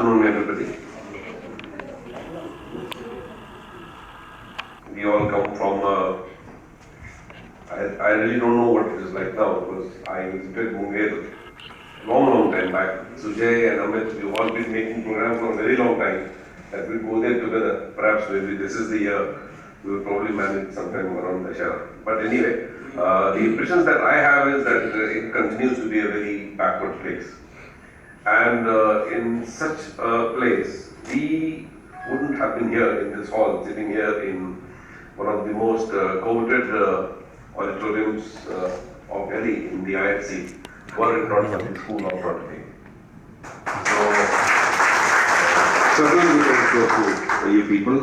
afternoon, everybody. We all come from, I really don't know what it is like now, because I visited Munger long time back. Sujay and Amit, we've all been making programs for a very long time, that we go there together. Perhaps maybe this is the year we will probably manage sometime around Dashara. But anyway, the impressions that I have is that it continues to be a very backward place. And in such a place, we wouldn't have been here in this hall, sitting here in one of the most coveted auditoriums of Delhi, in the IFC, were it not for the school of Rotary. So, certainly we can show to you people,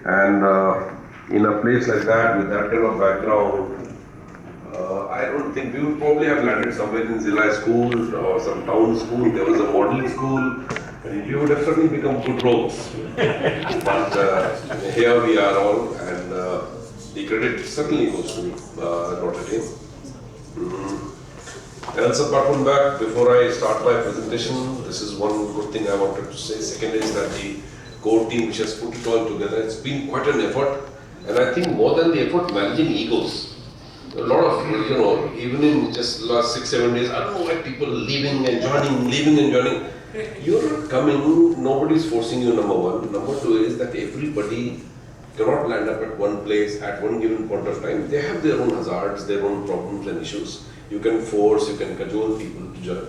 and in a place like that, with that kind of background, I don't think we would probably have landed somewhere in Zilai school or some town school. There was a modeling school, and you would have certainly become good rogues. But here we are all, and the credit certainly goes to Notre Dame. Else, apart from that, before I start my presentation, this is one good thing I wanted to say. Second is that the core team which has put it all together, it's been quite an effort, and I think more than the effort, managing egos. A lot of, even in just last 6-7 days, I don't know why people leaving and joining. You're not coming, nobody's forcing you, number one. Number two is that everybody cannot land up at one place at one given point of time. They have their own hazards, their own problems and issues. You can force, you can cajole people to join.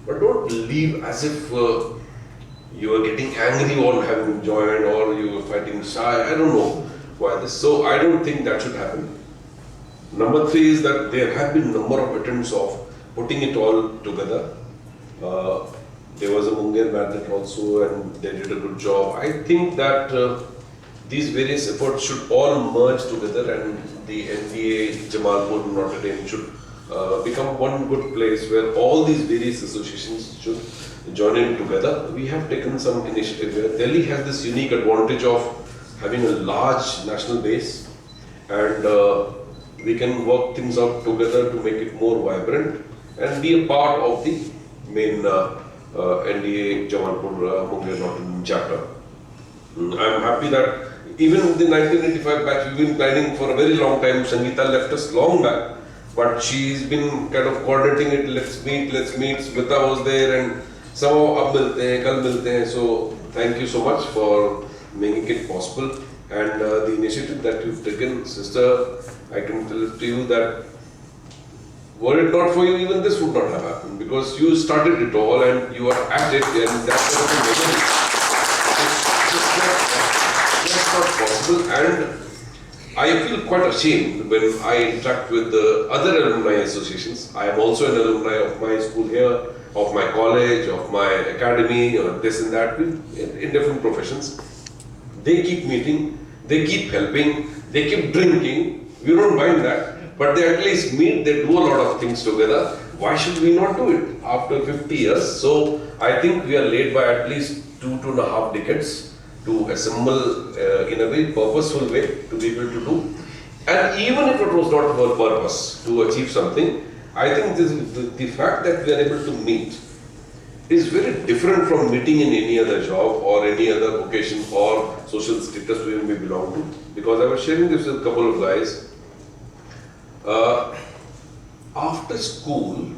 But don't leave as if you are getting angry on having joined or you are fighting shy. I don't know why this. So I don't think that should happen. Number three is that there have been a number of attempts of putting it all together. There was a Munger Magnet also, and they did a good job. I think that these various efforts should all merge together, and the NDA, Jamalpur, Notre Dame should become one good place where all these various associations should join in together. We have taken some initiative here. Delhi has this unique advantage of having a large national base, and we can work things out together to make it more vibrant and be a part of the main NDA Jamalpur Munger Notre Dame chapter. I'm happy that even the 1985 batch, we've been planning for a very long time. Sangeeta left us long back, but she's been kind of coordinating it. Let's meet. Smita was there, and somehow ab milte hain, kal milte hain. So thank you so much for making it possible. And the initiative that you've taken, sister, I can tell to you that were it not for you, even this would not have happened, because you started it all and you are at it, and that's not possible. And I feel quite ashamed when I interact with the other alumni associations. I am also an alumni of my school here, of my college, of my academy, or this and that, in different professions. They keep meeting, they keep helping, they keep drinking. We don't mind that, but they at least meet, they do a lot of things together. Why should we not do it after 50 years? So I think we are late by at least 2.5 decades to assemble in a very purposeful way to be able to do. And even if it was not for purpose to achieve something, I think the fact that we are able to meet is very different from meeting in any other job or any other vocation or social status we may belong to. Because I was sharing this with a couple of guys. After school,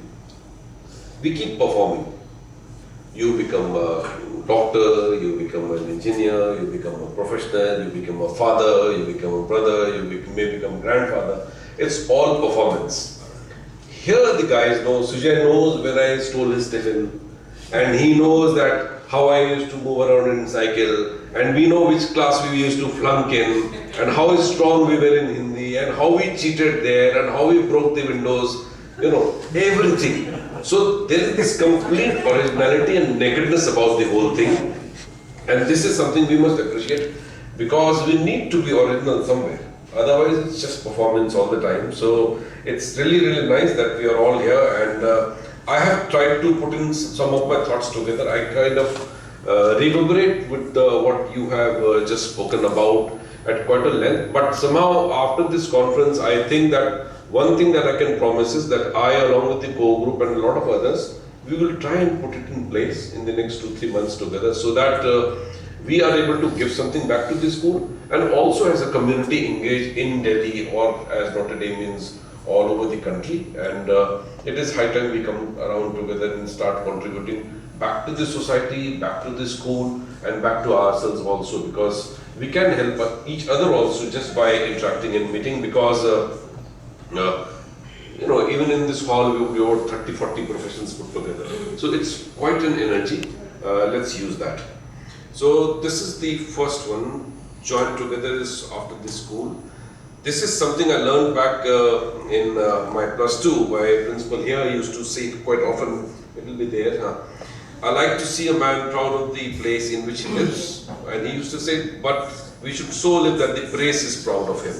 we keep performing. You become a doctor, you become an engineer, you become a professional, you become a father, you become a brother, you may become grandfather. It's all performance. Here the guys know, Sujay knows when I stole his tiffin, and he knows that how I used to move around in cycle, and we know which class we used to flunk in, and how strong we were in Hindi, and how we cheated there, and how we broke the windows, everything. So there is this complete originality and nakedness about the whole thing, and this is something we must appreciate, because we need to be original somewhere. Otherwise it's just performance all the time. So it's really nice that we are all here, and I have tried to put in some of my thoughts together. I kind of reverberate with what you have just spoken about at quite a length, but somehow after this conference I think that one thing that I can promise is that I, along with the core group and a lot of others, We will try and put it in place in the next 2-3 months together, so that we are able to give something back to the school, and also as a community engage in Delhi, or as Notre Dame means all over the country. And it is high time we come around together and start contributing back to the society, back to the school, and back to ourselves also, because we can help each other also just by interacting and meeting, because you know, even in this hall we over 30-40 professions put together, so it's quite an energy. Let's use that. So this is the first one. Join together is after the school. This is something I learned back in my +2. My principal here used to say it quite often. It will be there. I like to see a man proud of the place in which he lives, and he used to say, but we should so live that the place is proud of him.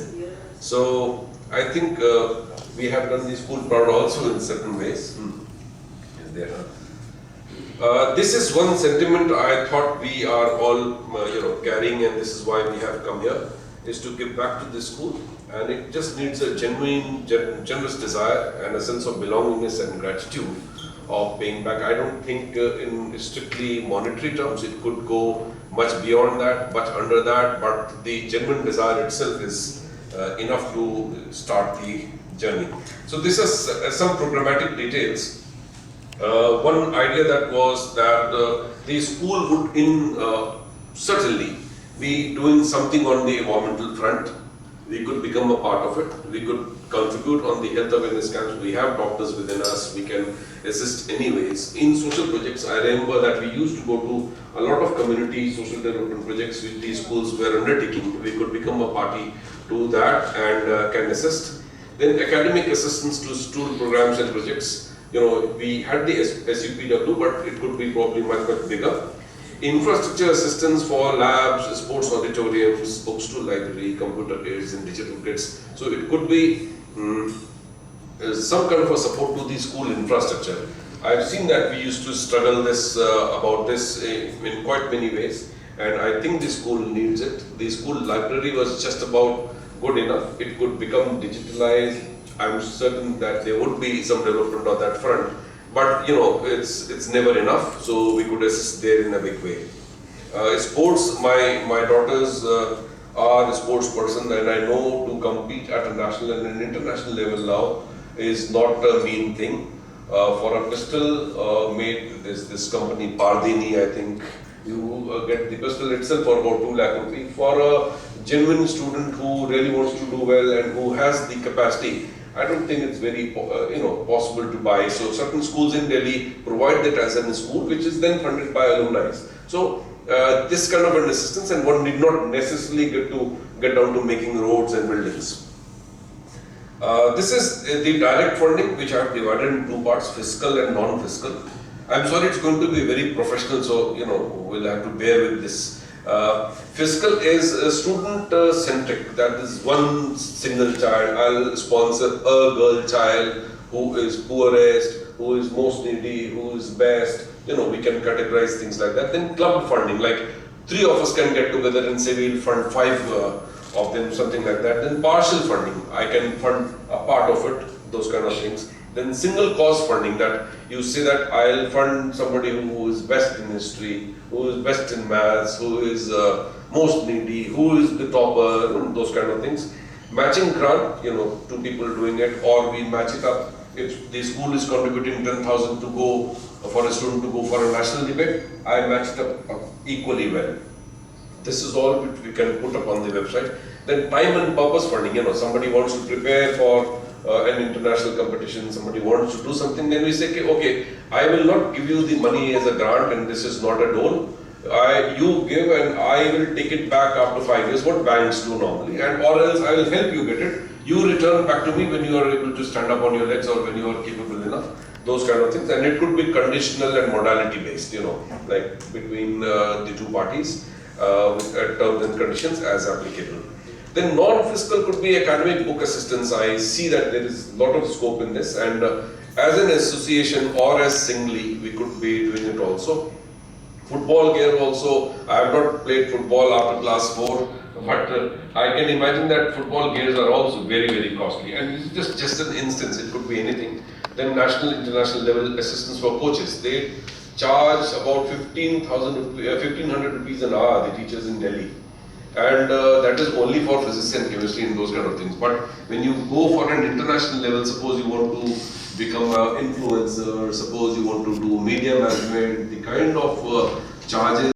So I think we have done the school proud also in certain ways. Is there? This is one sentiment I thought we are all carrying, and this is why we have come here, is to give back to the school, and it just needs a genuine, generous desire and a sense of belongingness and gratitude of paying back. I don't think in strictly monetary terms it could go much beyond that, much under that, but the genuine desire itself is enough to start the journey. So this is some programmatic details. One idea that was that the school would certainly be doing something on the environmental front. We could become a part of it. We could contribute on the health awareness camps. We have doctors within us. We can assist anyways. In social projects, I remember that we used to go to a lot of community social development projects which these schools were undertaking. We could become a party to that and can assist. Then academic assistance to student programs and projects. You know, we had the SUPW, but it could be probably much bigger. Infrastructure assistance for labs, sports auditoriums, books to library, computer aids and digital grids. So it could be some kind of a support to the school infrastructure. I've seen that we used to struggle about this in quite many ways, and I think the school needs it. The school library was just about good enough. It could become digitalized. I'm certain that there would be some development on that front. But you know, it's never enough, so we could assist there in a big way. Sports, my daughters are a sports person, and I know to compete at a national and an international level now is not a mean thing. For a pistol made, this company Pardini, I think, you get the pistol itself for about 2 lakh rupees. For a genuine student who really wants to do well and who has the capacity, I don't think it's very possible to buy. So certain schools in Delhi provide that as a school, which is then funded by alumni. So this kind of an assistance, and one need not necessarily get down to making roads and buildings. This is the direct funding, which I have divided in 2 parts: fiscal and non-fiscal. I'm sorry, it's going to be very professional, so we'll have to bear with this. Fiscal is student-centric, that is one single child. I'll sponsor a girl child who is poorest, who is most needy, who is best. We can categorize things like that. Then club funding, like 3 of us can get together and say we'll fund 5 of them, something like that. Then partial funding, I can fund a part of it, those kind of things. Then single cause funding, that you say that I'll fund somebody who is best in history, who is best in maths, who is most needy, who is the topper, those kind of things. Matching grant, 2 people doing it, or we match it up. If the school is contributing 10,000 to go for a student to go for a national debate, I match it up equally well. This is all which we can put up on the website. Then time and purpose funding, somebody wants to prepare for an international competition, somebody wants to do something, then we say, okay, I will not give you the money as a grant, and this is not a dole. You give and I will take it back after 5 years, what banks do normally, and or else I will help you get it. You return back to me when you are able to stand up on your legs or when you are capable enough, those kind of things. And it could be conditional and modality based, like between the 2 parties with terms and conditions as applicable. Then non-fiscal could be academic book assistance. I see that there is a lot of scope in this, and as an association or as singly, we could be doing it also. Football gear also, I have not played football after class 4, but I can imagine that football gears are also very, very costly. And this is just an instance, it could be anything. Then national, international level assistance for coaches. They charge about 1500 rupees an hour, the teachers in Delhi. And that is only for physics and chemistry and those kind of things. But when you go for an international level, suppose you want to become an influencer, suppose you want to do media management, the kind of charges